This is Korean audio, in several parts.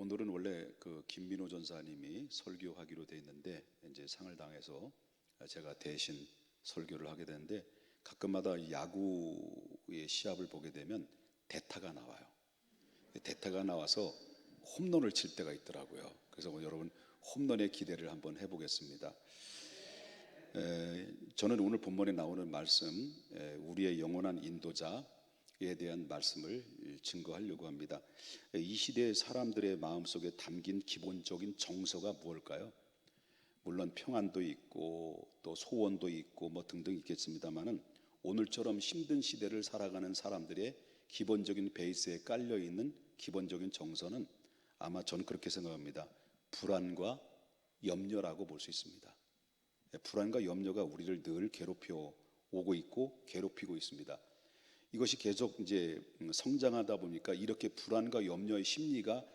오늘은 원래 그 김민호 전사님이 설교하기로 돼 있는데 이제 상을 당해서 제가 대신 설교를 하게 되는데, 가끔마다 야구의 시합을 보게 되면 대타가 나와요. 대타가 나와서 홈런을 칠 때가 있더라고요. 그래서 여러분 홈런의 기대를 한번 해보겠습니다. 저는 오늘 본문에 나오는 말씀, 우리의 영원한 인도자에 대한 말씀을 증거하려고 합니다. 이 시대의 사람들의 마음속에 담긴 기본적인 정서가 무엇일까요? 물론 평안도 있고 또 소원도 있고 뭐 등등 있겠습니다만은, 오늘처럼 힘든 시대를 살아가는 사람들의 기본적인 베이스에 깔려 있는 기본적인 정서는, 아마 저는 그렇게 생각합니다. 불안과 염려라고 볼 수 있습니다. 불안과 염려가 우리를 늘 괴롭혀 오고 있고 괴롭히고 있습니다. 이것이 계속 이제 성장하다 보니까 이렇게 불안과 염려의 심리가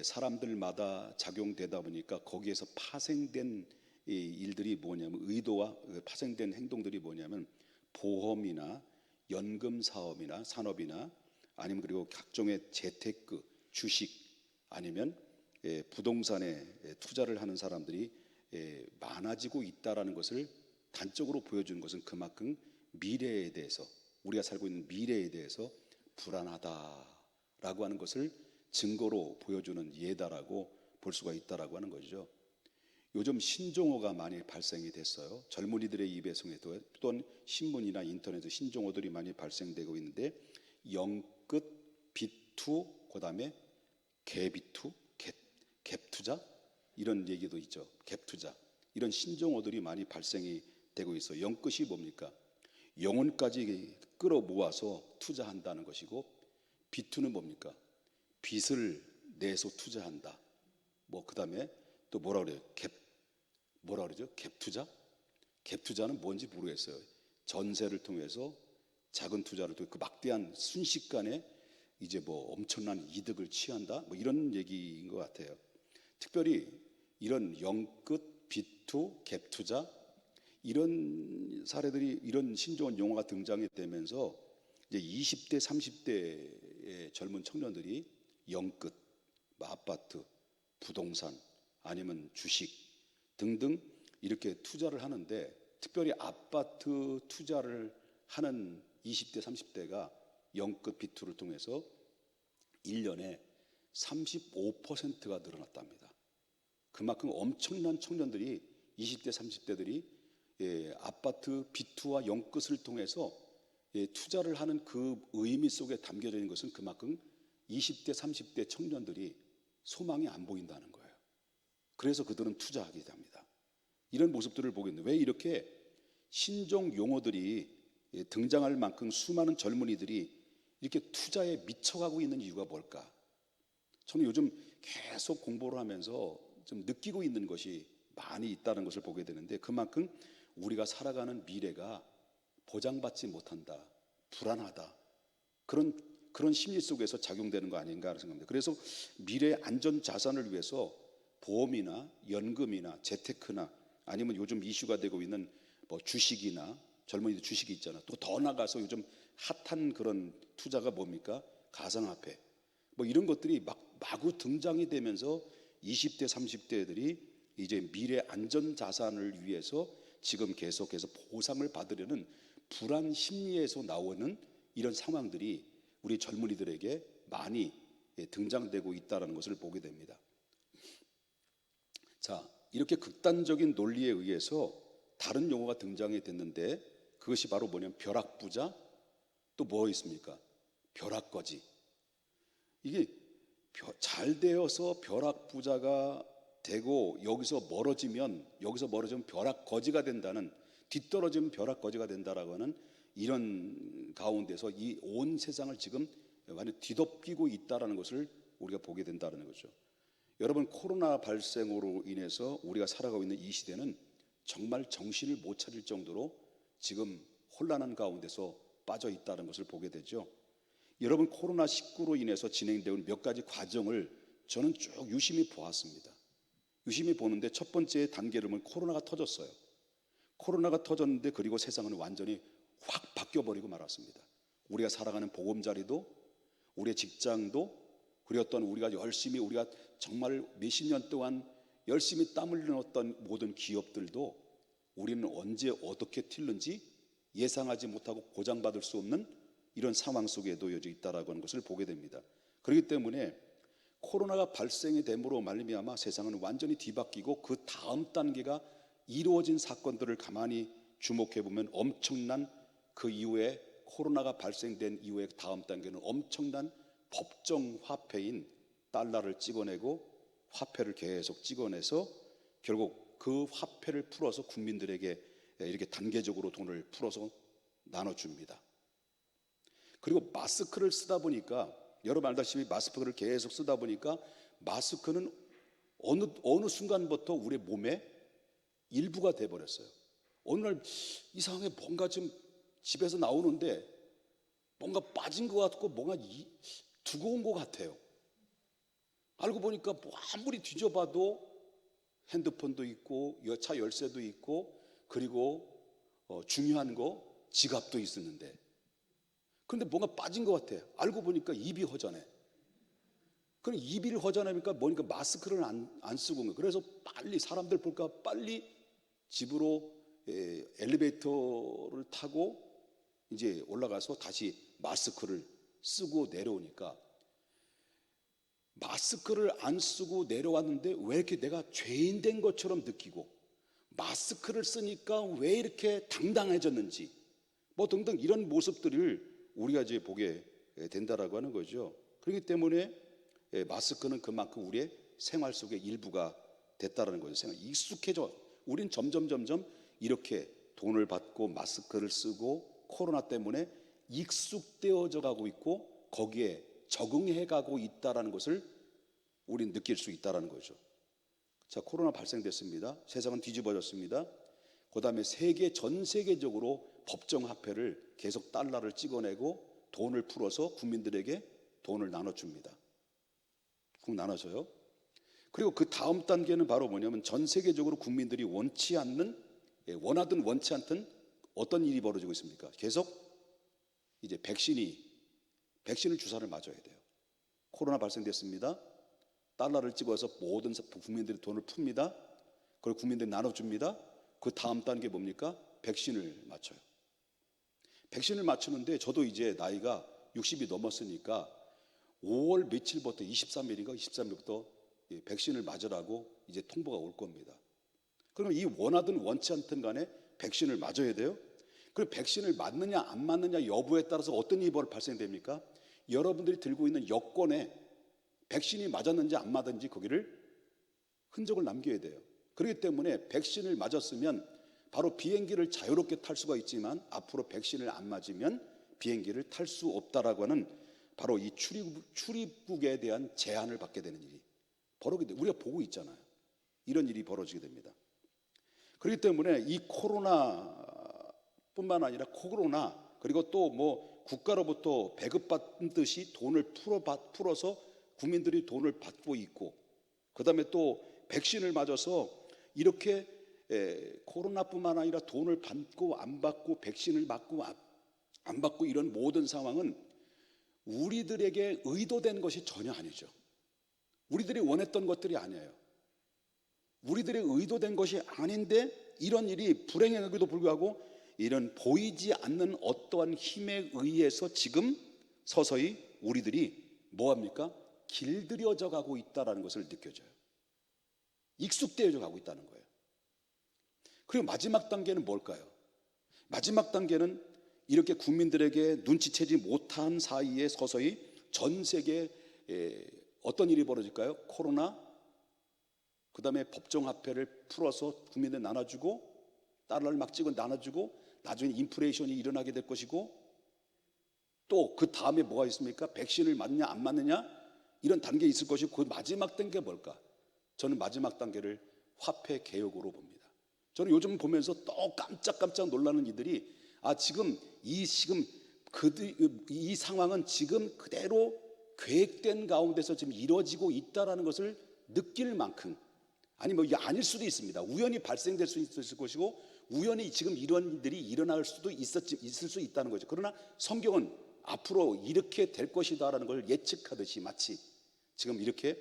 사람들마다 작용되다 보니까 거기에서 파생된 일들이 뭐냐면, 의도와 파생된 행동들이 뭐냐면 보험이나 연금 사업이나 산업이나 아니면 그리고 각종의 재테크, 주식 아니면 부동산에 투자를 하는 사람들이 많아지고 있다라는 것을 단적으로 보여주는 것은, 그만큼 미래에 대해서, 우리가 살고 있는 미래에 대해서 불안하다라고 하는 것을 증거로 보여주는 예다라고 볼 수가 있다라고 하는 것이죠. 요즘 신종어가 많이 발생이 됐어요. 젊은이들의 입에서 또한 신문이나 인터넷에 신종어들이 많이 발생되고 있는데, 영끝, 비투, 그다음에 개비투, 갭투자 이런 얘기도 있죠. 갭투자, 이런 신종어들이 많이 발생이 되고 있어요. 영끝이 뭡니까? 영혼까지 끌어모아서 투자한다는 것이고, 비투는 뭡니까? 빚을 내서 투자한다. 뭐 그다음에 또 뭐라 그래요? 뭐라 그러죠? 갭투자? 갭투자는 뭔지 모르겠어요. 전세를 통해서 작은 투자를 통해 그 막대한 순식간에 이제 뭐 엄청난 이득을 취한다, 뭐 이런 얘기인 것 같아요. 특별히 이런 영끝, 비투, 갭투자 이런 사례들이, 이런 신조어 용어가 등장이 되면서 이제 20대, 30대의 젊은 청년들이 영끝, 뭐 아파트, 부동산 아니면 주식 등등 이렇게 투자를 하는데, 특별히 아파트 투자를 하는 20대, 30대가 영끝, 비투를 통해서 1년에 35%가 늘어났답니다. 그만큼 엄청난 청년들이, 20대, 30대들이 아파트 비투와 영끝을 통해서 투자를 하는 그 의미 속에 담겨져 있는 것은, 그만큼 20대, 30대 청년들이 소망이 안 보인다는 거예요. 그래서 그들은 투자하게 됩니다. 이런 모습들을 보고 있는데, 왜 이렇게 신종 용어들이 등장할 만큼 수많은 젊은이들이 이렇게 투자에 미쳐가고 있는 이유가 뭘까? 저는 요즘 계속 공부를 하면서 좀 느끼고 있는 것이 많이 있다는 것을 보게 되는데, 그만큼 우리가 살아가는 미래가 보장받지 못한다, 불안하다, 그런 심리 속에서 작용되는 거 아닌가 하는 생각입니다. 그래서 미래의 안전 자산을 위해서 보험이나 연금이나 재테크나 아니면 요즘 이슈가 되고 있는 뭐 주식이나, 젊은이들 주식이 있잖아. 또 더 나가서 요즘 핫한 그런 투자가 뭡니까? 가상화폐. 뭐 이런 것들이 마구 등장이 되면서 20대, 30대들이 이제 미래 안전 자산을 위해서 지금 계속해서 보상을 받으려는 불안 심리에서 나오는 이런 상황들이 우리 젊은이들에게 많이 등장되고 있다는 것을 보게 됩니다. 자, 이렇게 극단적인 논리에 의해서 다른 용어가 등장이 됐는데, 그것이 바로 뭐냐면 벼락부자, 또 뭐 있습니까? 벼락거지. 이게 잘 되어서 벼락부자가 되고 여기서 멀어지면 벼락거지가 된다는, 뒤떨어지면 벼락거지가 된다라고 하는 이런 가운데서 이 온 세상을 지금 많이 뒤덮이고 있다라는 것을 우리가 보게 된다는 거죠. 여러분, 코로나 발생으로 인해서 우리가 살아가고 있는 이 시대는 정말 정신을 못 차릴 정도로 지금 혼란한 가운데서 빠져 있다는 것을 보게 되죠. 여러분, 코로나19로 인해서 진행되는 몇 가지 과정을 저는 쭉 유심히 보았습니다. 유심히 보는데, 첫 번째 단계를 보면 코로나가 터졌어요. 코로나가 터졌는데, 그리고 세상은 완전히 확 바뀌어버리고 말았습니다. 우리가 살아가는 보금자리도, 우리의 직장도, 그리고 어떤 우리가 정말 몇십 년 동안 열심히 땀 흘려놨던 모든 기업들도 우리는 언제 어떻게 튈는지 예상하지 못하고 보장받을 수 없는 이런 상황 속에 놓여져 있다라고 하는 것을 보게 됩니다. 그렇기 때문에 코로나가 발생이 됨으로 말미암아 세상은 완전히 뒤바뀌고 그 다음 단계가 이루어진 사건들을 가만히 주목해 보면 엄청난 그 이후에 코로나가 발생된 이후에 다음 단계는 엄청난 법정 화폐인 달러를 찍어내고 화폐를 계속 찍어내서 결국 그 화폐를 풀어서 국민들에게 이렇게 단계적으로 돈을 풀어서 나눠줍니다. 그리고 마스크를 쓰다 보니까 여러분 알다시피 마스크를 계속 쓰다 보니까 마스크는 어느 순간부터 우리 몸의 일부가 돼버렸어요. 어느 날 이상하게 뭔가 좀 집에서 나오는데 뭔가 빠진 것 같고 뭔가 두꺼운 것 같아요. 알고 보니까 뭐 아무리 뒤져봐도 핸드폰도 있고 차 열쇠도 있고 그리고 중요한 거 지갑도 있었는데 그런데 뭔가 빠진 것 같아. 알고 보니까 입이 허전해. 그럼 입이 허전하니까 뭐니까 마스크를 안 쓰고 거예요. 그래서 빨리 사람들 볼까 빨리 집으로 엘리베이터를 타고 이제 올라가서 다시 마스크를 쓰고 내려오니까 마스크를 안 쓰고 내려왔는데 왜 이렇게 내가 죄인 된 것처럼 느끼고 마스크를 쓰니까 왜 이렇게 당당해졌는지 뭐 등등 이런 모습들을 우리가 이제 보게 된다라고 하는 거죠. 그렇기 때문에 마스크는 그만큼 우리의 생활 속의 일부가 됐다라는 거죠. 생활 익숙해져. 우린 점점 이렇게 돈을 받고 마스크를 쓰고 코로나 때문에 익숙되어져 가고 있고 거기에 적응해 가고 있다라는 것을 우린 느낄 수 있다라는 거죠. 자, 코로나 발생됐습니다. 세상은 뒤집어졌습니다. 그다음에 전 세계적으로 법정 화폐를 계속 달러를 찍어내고 돈을 풀어서 국민들에게 돈을 나눠줍니다. 나눠줘요. 그리고 그 다음 단계는 바로 뭐냐면 전 세계적으로 국민들이 원하든 원치 않든 어떤 일이 벌어지고 있습니까? 계속 이제 백신을 주사를 맞아야 돼요. 코로나 발생됐습니다. 달러를 찍어서 모든 국민들이 돈을 풉니다. 그리고 국민들이 나눠줍니다. 그 다음 단계 뭡니까? 백신을 맞춰요. 백신을 맞추는데 저도 이제 나이가 60이 넘었으니까 5월 며칠부터 23일부터 백신을 맞으라고 이제 통보가 올 겁니다. 그러면 이 원하든 원치 않든 간에 백신을 맞아야 돼요. 그리고 백신을 맞느냐 안 맞느냐 여부에 따라서 어떤 일이 발생됩니까? 여러분들이 들고 있는 여권에 백신이 맞았는지 안 맞았는지 거기를 흔적을 남겨야 돼요. 그렇기 때문에 백신을 맞았으면 바로 비행기를 자유롭게 탈 수가 있지만 앞으로 백신을 안 맞으면 비행기를 탈 수 없다라고 하는 바로 이 출입국에 대한 제한을 받게 되는 일이 벌어지게 돼요. 우리가 보고 있잖아요. 이런 일이 벌어지게 됩니다. 그렇기 때문에 이 코로나뿐만 아니라 코로나 그리고 또 뭐 국가로부터 배급받은 듯이 돈을 풀어서 국민들이 돈을 받고 있고 그다음에 또 백신을 맞아서 이렇게 코로나뿐만 아니라 돈을 받고 안 받고 백신을 맞고 안 받고 이런 모든 상황은 우리들에게 의도된 것이 전혀 아니죠. 우리들이 원했던 것들이 아니에요. 우리들의 의도된 것이 아닌데 이런 일이 불행에도 불구하고 이런 보이지 않는 어떠한 힘에 의해서 지금 서서히 우리들이 뭐합니까? 길들여져 가고 있다는 것을 느껴져요. 익숙되어져 가고 있다는 거예요. 그리고 마지막 단계는 뭘까요? 마지막 단계는 이렇게 국민들에게 눈치채지 못한 사이에 서서히 전 세계에 어떤 일이 벌어질까요? 코로나, 그 다음에 법정화폐를 풀어서 국민들 나눠주고 달러를 막 찍어 나눠주고 나중에 인플레이션이 일어나게 될 것이고 또 그 다음에 뭐가 있습니까? 백신을 맞느냐 안 맞느냐 이런 단계에 있을 것이고 그 마지막 단계가 뭘까? 저는 마지막 단계를 화폐 개혁으로 봅니다. 저는 요즘 보면서 또 깜짝깜짝 놀라는 이들이 지금 이 상황은 지금 그대로 계획된 가운데서 지금 이루어지고 있다는 것을 느낄 만큼 아니 뭐 이게 아닐 수도 있습니다. 우연히 발생될 수 있을 것이고 우연히 지금 이런 일들이 일어날 수도 있을 수 있다는 거죠. 그러나 성경은 앞으로 이렇게 될 것이다라는 걸 예측하듯이 마치 지금 이렇게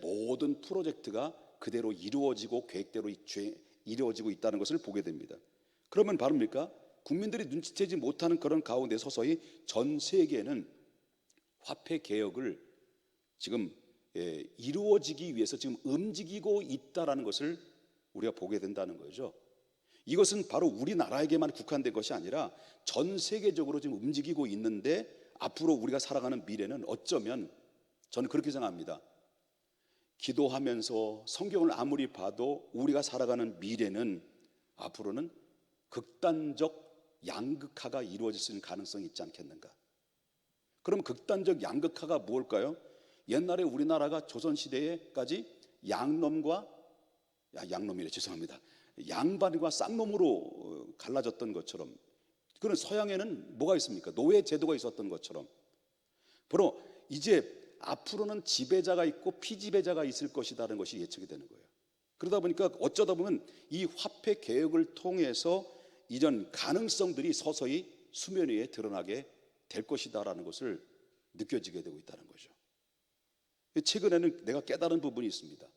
모든 프로젝트가 그대로 이루어지고 계획대로 이루어지고 있다는 것을 보게 됩니다. 그러면 바로입니까? 국민들이 눈치채지 못하는 그런 가운데 서서히 전 세계는 화폐 개혁을 지금 이루어지기 위해서 지금 움직이고 있다라는 것을 우리가 보게 된다는 거죠. 이것은 바로 우리나라에게만 국한된 것이 아니라 전 세계적으로 지금 움직이고 있는데, 앞으로 우리가 살아가는 미래는 어쩌면 저는 그렇게 생각합니다. 기도하면서 성경을 아무리 봐도 우리가 살아가는 미래는 앞으로는 극단적 양극화가 이루어질 수 있는 가능성이 있지 않겠는가. 그럼 극단적 양극화가 무엇일까요? 옛날에 우리나라가 조선시대에까지 양놈이래, 죄송합니다. 양반과 쌍놈으로 갈라졌던 것처럼, 그런 서양에는 뭐가 있습니까? 노예 제도가 있었던 것처럼, 바로 이제 앞으로는 지배자가 있고 피지배자가 있을 것이라는 것이 예측이 되는 거예요. 그러다 보니까 어쩌다 보면 이 화폐 개혁을 통해서 이런 가능성들이 서서히 수면 위에 드러나게 될 것이다라는 것을 느껴지게 되고 있다는 거죠. 최근에는 내가 깨달은 부분이 있습니다.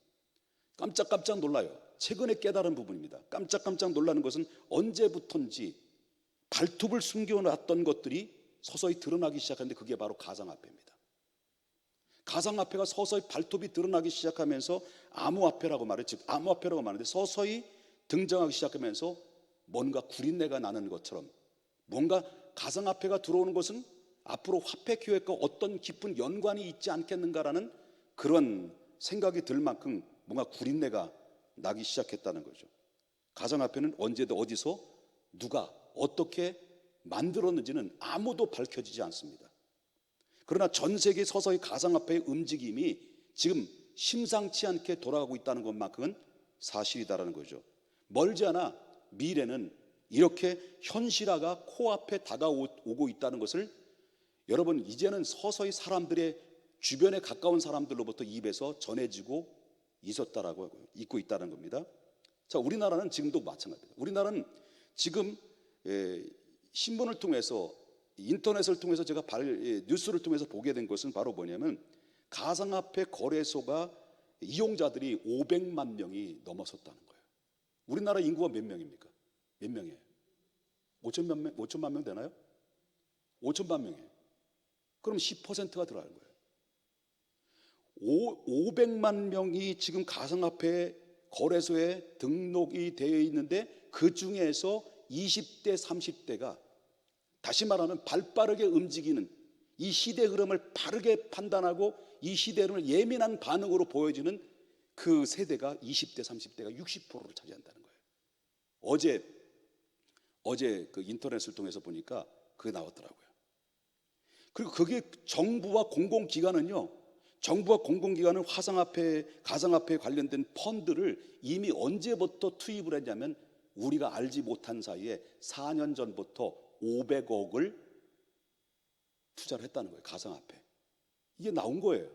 깜짝깜짝 놀라요. 최근에 깨달은 부분입니다. 깜짝깜짝 놀라는 것은 언제부턴지 발톱을 숨겨놨던 것들이 서서히 드러나기 시작하는데, 그게 바로 가상화폐입니다. 가상화폐가 서서히 발톱이 드러나기 시작하면서 암호화폐라고 말하는데 서서히 등장하기 시작하면서 뭔가 구린내가 나는 것처럼, 뭔가 가상화폐가 들어오는 것은 앞으로 화폐 교획과 어떤 깊은 연관이 있지 않겠는가라는 그런 생각이 들 만큼 뭔가 구린내가 나기 시작했다는 거죠. 가상화폐는 언제도 어디서 누가 어떻게 만들었는지는 아무도 밝혀지지 않습니다. 그러나 전 세계 서서히 가상화폐의 움직임이 지금 심상치 않게 돌아가고 있다는 것만큼은 사실이다라는 거죠. 멀지 않아 미래는 이렇게 현실화가 코앞에 다가오고 있다는 것을 여러분 이제는 서서히 사람들의 주변에 가까운 사람들로부터 입에서 전해지고 있고 있다는 겁니다. 자, 우리나라는 지금도 마찬가지입니다. 우리나라는 지금 신문을 통해서, 인터넷을 통해서 제가 뉴스를 통해서 보게 된 것은 바로 뭐냐면, 가상화폐 거래소가 이용자들이 500만 명이 넘어섰다는 거예요. 우리나라 인구가 몇 명입니까? 몇 명이에요? 5천만 명 되나요? 5천만 명이에요. 그럼 10%가 들어가는 거예요. 500만 명이 지금 가상화폐 거래소에 등록이 되어 있는데, 그 중에서 20대, 30대가, 다시 말하면 발빠르게 움직이는, 이 시대 흐름을 바르게 판단하고 이 시대 흐름을 예민한 반응으로 보여지는 그 세대가 20대, 30대가 60%를 차지한다는 거예요. 어제 그 인터넷을 통해서 보니까 그게 나왔더라고요. 그리고 그게 정부와 공공기관은 가상화폐에 관련된 펀드를 이미 언제부터 투입을 했냐면, 우리가 알지 못한 사이에 4년 전부터 500억을 투자를 했다는 거예요. 가상화폐. 이게 나온 거예요.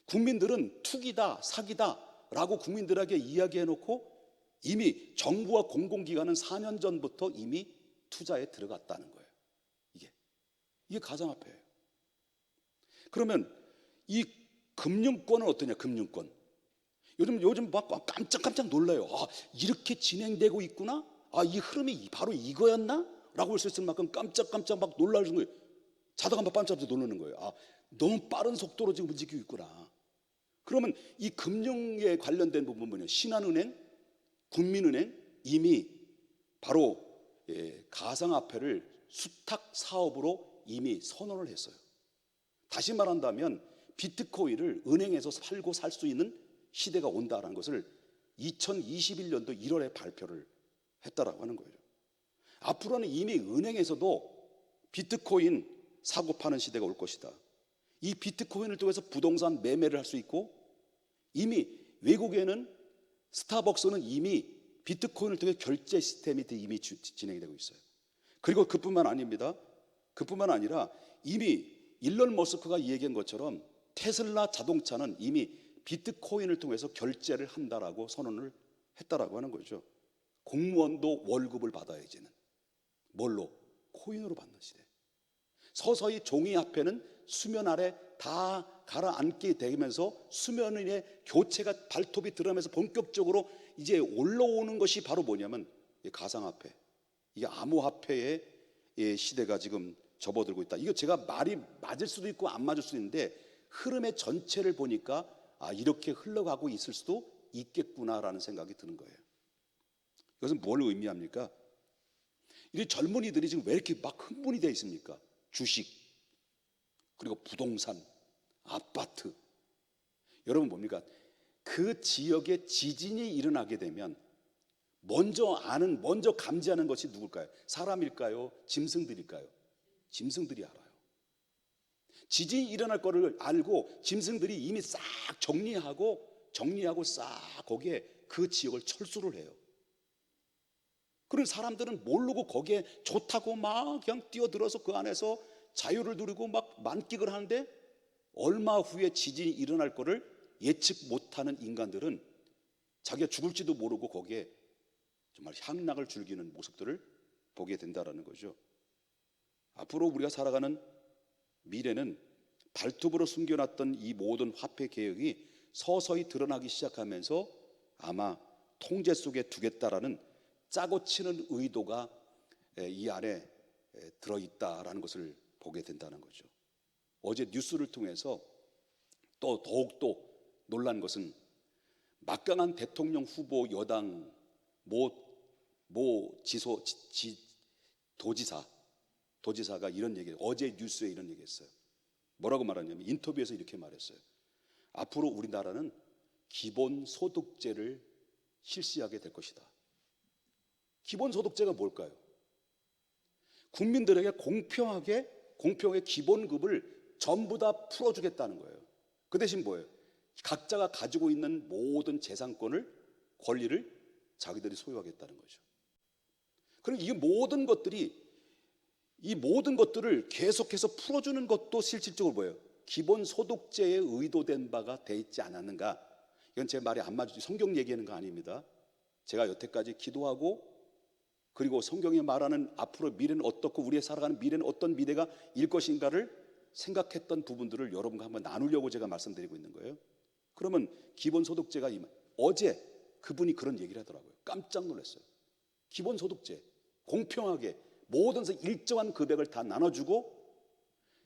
국민들은 투기다, 사기다 라고 국민들에게 이야기해놓고, 이미 정부와 공공기관은 4년 전부터 이미 투자에 들어갔다는 거예요. 이게 가상화폐예요. 그러면 이 금융권은 어떠냐? 금융권. 요즘 막 깜짝깜짝 놀라요. 아, 이렇게 진행되고 있구나? 아, 이 흐름이 바로 이거였나? 라고 할 수 있을 만큼 깜짝깜짝 막 놀라는 거예요. 자다가 막 깜짝깜짝 놀라는 거예요. 아, 너무 빠른 속도로 지금 움직이고 있구나. 그러면 이 금융에 관련된 부분 뭐냐? 신한은행, 국민은행 이미 바로 가상화폐를 수탁 사업으로 이미 선언을 했어요. 다시 말한다면 비트코인을 은행에서 팔고 살 수 있는 시대가 온다는 것을 2021년도 1월에 발표를 했다라고 하는 거예요. 앞으로는 이미 은행에서도 비트코인 사고 파는 시대가 올 것이다. 이 비트코인을 통해서 부동산 매매를 할 수 있고, 이미 외국에는 스타벅스는 이미 비트코인을 통해 결제 시스템이 이미 진행이 되고 있어요. 그리고 그뿐만 아니라 이미 일론 머스크가 얘기한 것처럼 테슬라 자동차는 이미 비트코인을 통해서 결제를 한다라고 선언을 했다라고 하는 거죠. 공무원도 월급을 받아야 이제는 뭘로? 코인으로 받는 시대. 서서히 종이화폐는 수면 아래 다 가라앉게 되면서 수면 위에 교체가 발톱이 드러나면서 본격적으로 이제 올라오는 것이 바로 뭐냐면 이 가상화폐, 이게 암호화폐의 시대가 지금 접어들고 있다. 이거 제가 말이 맞을 수도 있고 안 맞을 수도 있는데 흐름의 전체를 보니까 이렇게 흘러가고 있을 수도 있겠구나라는 생각이 드는 거예요. 이것은 뭘 의미합니까? 이 젊은이들이 지금 왜 이렇게 막 흥분이 되어 있습니까? 주식, 그리고 부동산, 아파트. 여러분 뭡니까? 그 지역에 지진이 일어나게 되면 먼저 감지하는 것이 누굴까요? 사람일까요? 짐승들일까요? 짐승들이 알아요. 지진이 일어날 거를 알고 짐승들이 이미 싹 정리하고 싹 거기에 그 지역을 철수를 해요. 그런 사람들은 모르고 거기에 좋다고 막 그냥 뛰어들어서 그 안에서 자유를 누리고 막 만끽을 하는데 얼마 후에 지진이 일어날 거를 예측 못하는 인간들은 자기가 죽을지도 모르고 거기에 정말 향락을 즐기는 모습들을 보게 된다는 거죠. 앞으로 우리가 살아가는 미래는 발톱으로 숨겨놨던 이 모든 화폐 개혁이 서서히 드러나기 시작하면서 아마 통제 속에 두겠다라는 짜고 치는 의도가 이 안에 들어있다라는 것을 보게 된다는 거죠. 어제 뉴스를 통해서 또 더욱더 놀란 것은 막강한 대통령 후보 여당 도지사가 이런 얘기를, 어제 뉴스에 이런 얘기했어요. 뭐라고 말하냐면 인터뷰에서 이렇게 말했어요. 앞으로 우리나라는 기본소득제를 실시하게 될 것이다. 기본소득제가 뭘까요? 국민들에게 공평하게 기본급을 전부 다 풀어주겠다는 거예요. 그 대신 뭐예요? 각자가 가지고 있는 모든 재산권을, 권리를 자기들이 소유하겠다는 거죠. 그럼 이 모든 것들을 계속해서 풀어주는 것도 실질적으로 뭐예요? 기본소득제에 의도된 바가 돼 있지 않았는가? 이건 제 말이 안 맞지, 성경 얘기하는 거 아닙니다. 제가 여태까지 기도하고 그리고 성경이 말하는 앞으로 미래는 어떻고 우리의 살아가는 미래는 어떤 미래가 일 것인가를 생각했던 부분들을 여러분과 한번 나누려고 제가 말씀드리고 있는 거예요. 그러면 기본소득제가 어제 그분이 그런 얘기를 하더라고요. 깜짝 놀랐어요. 기본소득제, 공평하게 모든 일정한 금액을 다 나눠주고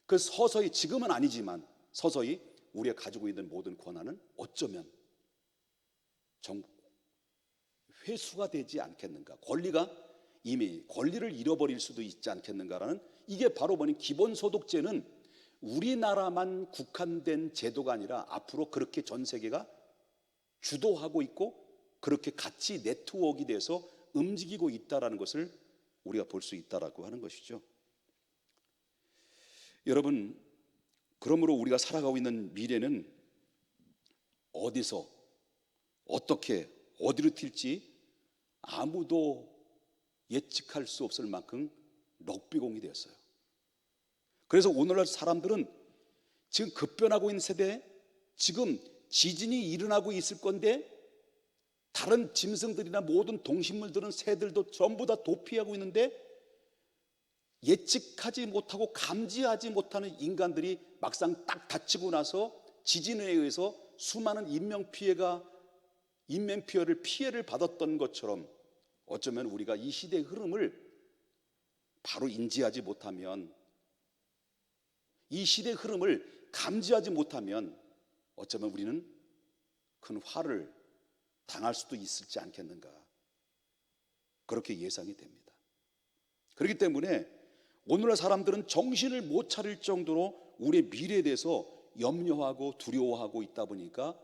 그 서서히, 지금은 아니지만 서서히 우리가 가지고 있는 모든 권한은 어쩌면 회수가 되지 않겠는가, 이미 권리를 잃어버릴 수도 있지 않겠는가라는, 이게 바로 뭐니, 기본소득제는 우리나라만 국한된 제도가 아니라 앞으로 그렇게 전 세계가 주도하고 있고 그렇게 같이 네트워크가 돼서 움직이고 있다는 것을 우리가 볼 수 있다라고 하는 것이죠. 여러분, 그러므로 우리가 살아가고 있는 미래는 어디서 어떻게 어디로 튈지 아무도 예측할 수 없을 만큼 럭비공이 되었어요. 그래서 오늘날 사람들은 지금 급변하고 있는 세대에 지금 지진이 일어나고 있을 건데 다른 짐승들이나 모든 동식물들은, 새들도 전부 다 도피하고 있는데 예측하지 못하고 감지하지 못하는 인간들이 막상 딱 다치고 나서 지진에 의해서 수많은 피해를 받았던 것처럼 어쩌면 우리가 이 시대의 흐름을 바로 인지하지 못하면, 이 시대의 흐름을 감지하지 못하면 어쩌면 우리는 큰 화를 당할 수도 있을지 않겠는가, 그렇게 예상이 됩니다. 그렇기 때문에 오늘날 사람들은 정신을 못 차릴 정도로 우리의 미래에 대해서 염려하고 두려워하고 있다 보니까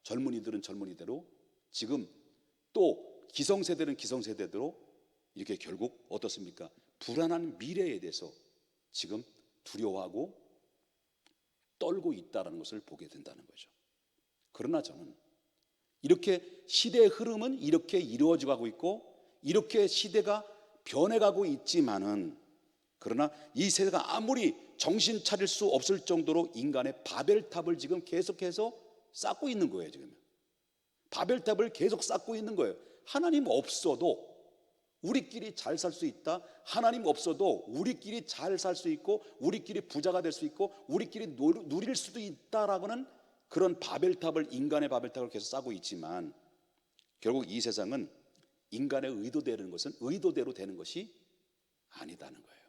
젊은이들은 젊은이대로, 지금 또 기성세대는 기성세대대로 이렇게 결국 어떻습니까? 불안한 미래에 대해서 지금 두려워하고 떨고 있다는 것을 보게 된다는 거죠. 그러나 저는 이렇게 시대의 흐름은 이렇게 이루어져 가고 있고 이렇게 시대가 변해가고 있지만은, 그러나 이 세대가 아무리 정신 차릴 수 없을 정도로 인간의 바벨탑을 지금 계속해서 쌓고 있는 거예요. 지금 바벨탑을 계속 쌓고 있는 거예요. 하나님 없어도 우리끼리 잘 살 수 있다. 하나님 없어도 우리끼리 잘 살 수 있고 우리끼리 부자가 될 수 있고 우리끼리 누릴 수도 있다라고는 그런 바벨탑을, 인간의 바벨탑을 계속 쌓고 있지만 결국 이 세상은 인간의 의도대로 되는 것이 아니다는 거예요.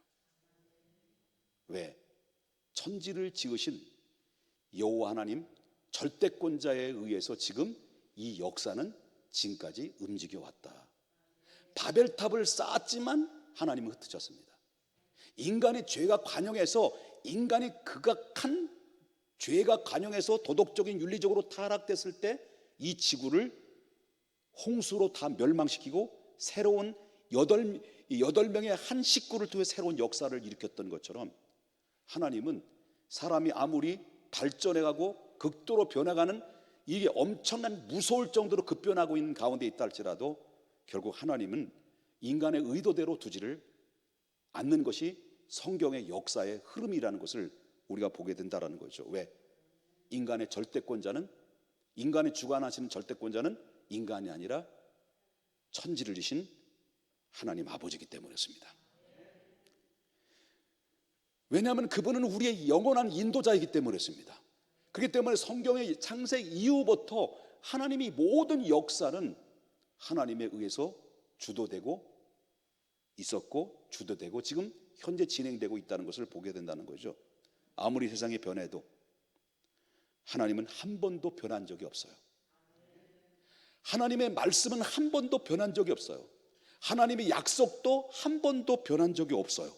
왜? 천지를 지으신 여호와 하나님 절대권자에 의해서 지금 이 역사는 지금까지 움직여 왔다. 바벨탑을 쌓았지만 하나님은 흩어졌습니다. 인간의 죄가 관영해서, 인간이 극악한 죄가 관영해서 도덕적인 윤리적으로 타락됐을 때 이 지구를 홍수로 다 멸망시키고 새로운 여덟 명의 한 식구를 통해 새로운 역사를 일으켰던 것처럼 하나님은 사람이 아무리 발전해가고 극도로 변해가는, 이게 엄청난 무서울 정도로 급변하고 있는 가운데 있다 할지라도 결국 하나님은 인간의 의도대로 두지를 않는 것이 성경의 역사의 흐름이라는 것을 우리가 보게 된다는 거죠. 왜? 인간의 절대권자는, 인간의 주관하시는 절대권자는 인간이 아니라 천지를 지신 하나님 아버지이기 때문이었습니다. 왜냐하면 그분은 우리의 영원한 인도자이기 때문이었습니다. 그렇기 때문에 성경의 창세기 이후부터 하나님이 모든 역사는 하나님에 의해서 주도되고 있었고 주도되고 지금 현재 진행되고 있다는 것을 보게 된다는 거죠. 아무리 세상이 변해도 하나님은 한 번도 변한 적이 없어요. 하나님의 말씀은 한 번도 변한 적이 없어요. 하나님의 약속도 한 번도 변한 적이 없어요.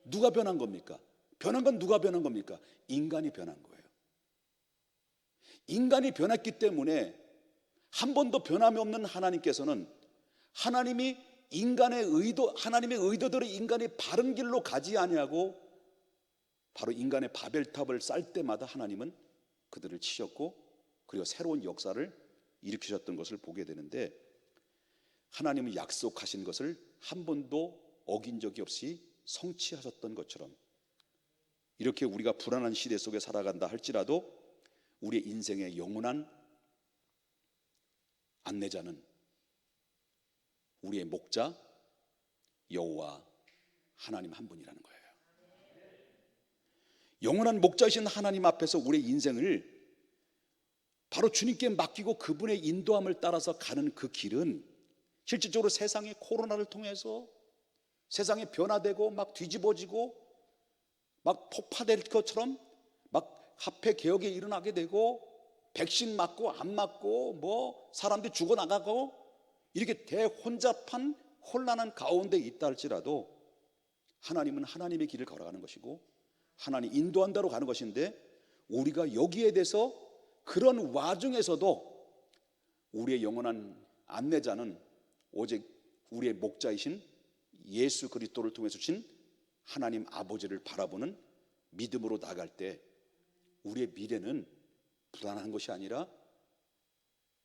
누가 변한 겁니까? 변한 건 누가 변한 겁니까? 인간이 변한 거예요. 인간이 변했기 때문에 한 번도 변함이 없는 하나님께서는 하나님의 의도대로 인간이 바른 길로 가지 아니하고 바로 인간의 바벨탑을 쌓을 때마다 하나님은 그들을 치셨고 그리고 새로운 역사를 일으키셨던 것을 보게 되는데, 하나님은 약속하신 것을 한 번도 어긴 적이 없이 성취하셨던 것처럼 이렇게 우리가 불안한 시대 속에 살아간다 할지라도 우리의 인생의 영원한 안내자는 우리의 목자 여호와 하나님 한 분이라는 거예요. 영원한 목자이신 하나님 앞에서 우리의 인생을 바로 주님께 맡기고 그분의 인도함을 따라서 가는 그 길은 실질적으로 세상의 코로나를 통해서 세상이 변화되고 막 뒤집어지고 막 폭파될 것처럼 막 화폐 개혁이 일어나게 되고 백신 맞고 안 맞고 뭐 사람들이 죽어나가고 이렇게 대혼잡한 혼란한 가운데 있다 할지라도 하나님은 하나님의 길을 걸어가는 것이고 하나님 인도한 대로 가는 것인데, 우리가 여기에 대해서 그런 와중에서도 우리의 영원한 안내자는 오직 우리의 목자이신 예수 그리스도를 통해서 주신 하나님 아버지를 바라보는 믿음으로 나갈 때 우리의 미래는 불안한 것이 아니라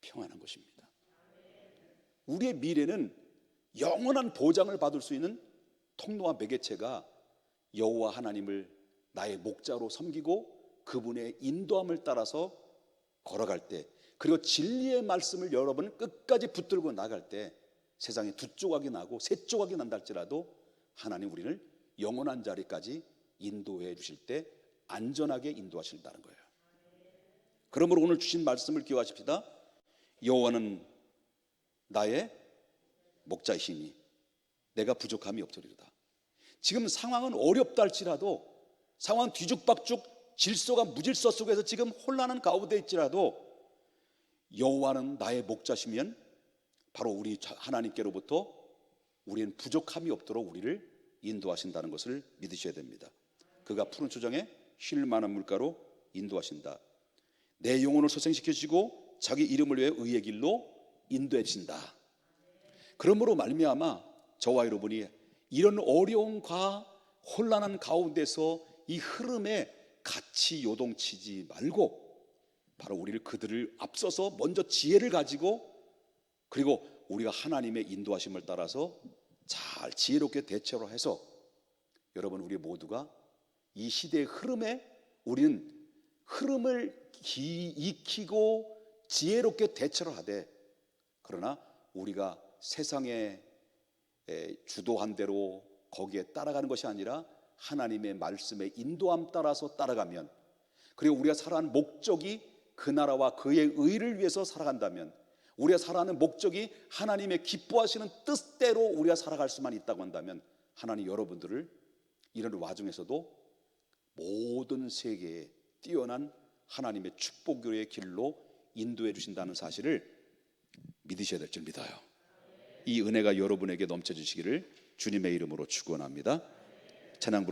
평안한 것입니다. 우리의 미래는 영원한 보장을 받을 수 있는 통로와 매개체가 여호와 하나님을 나의 목자로 섬기고 그분의 인도함을 따라서 걸어갈 때, 그리고 진리의 말씀을 여러분 끝까지 붙들고 나갈 때 세상에 두 조각이 나고 세 조각이 난다 할지라도 하나님 우리를 영원한 자리까지 인도해 주실 때 안전하게 인도하신다는 거예요. 그러므로 오늘 주신 말씀을 기억하십시다. 여호와는 나의 목자이시니 내가 부족함이 없으리로다. 지금 상황은 어렵다 할지라도, 상황 뒤죽박죽 질서가 무질서 속에서 지금 혼란한 가운데 있지라도 여호와는 나의 목자시면 바로 우리 하나님께로부터 우리는 부족함이 없도록 우리를 인도하신다는 것을 믿으셔야 됩니다. 그가 푸른 초장에 쉴 만한 물가로 인도하신다. 내 영혼을 소생시켜주시고 자기 이름을 위해 의의 길로 인도해 주신다. 그러므로 말미암아 저와 여러분이 이런 어려움과 혼란한 가운데서 이 흐름에 같이 요동치지 말고 바로 우리를 그들을 앞서서 먼저 지혜를 가지고 그리고 우리가 하나님의 인도하심을 따라서 잘 지혜롭게 대처를 해서 여러분 우리 모두가 이 시대의 흐름에 우리는 흐름을 익히고 지혜롭게 대처를 하되, 그러나 우리가 세상의 주도한 대로 거기에 따라가는 것이 아니라 하나님의 말씀에 인도함 따라서 따라가면, 그리고 우리가 살아가는 목적이 그 나라와 그의 의를 위해서 살아간다면, 우리가 살아가는 목적이 하나님의 기뻐하시는 뜻대로 우리가 살아갈 수만 있다고 한다면, 하나님 여러분들을 이런 와중에서도 모든 세계에 뛰어난 하나님의 축복의 길로 인도해 주신다는 사실을 믿으셔야 될 줄 믿어요. 이 은혜가 여러분에게 넘쳐 주시기를 주님의 이름으로 축원합니다. 찬양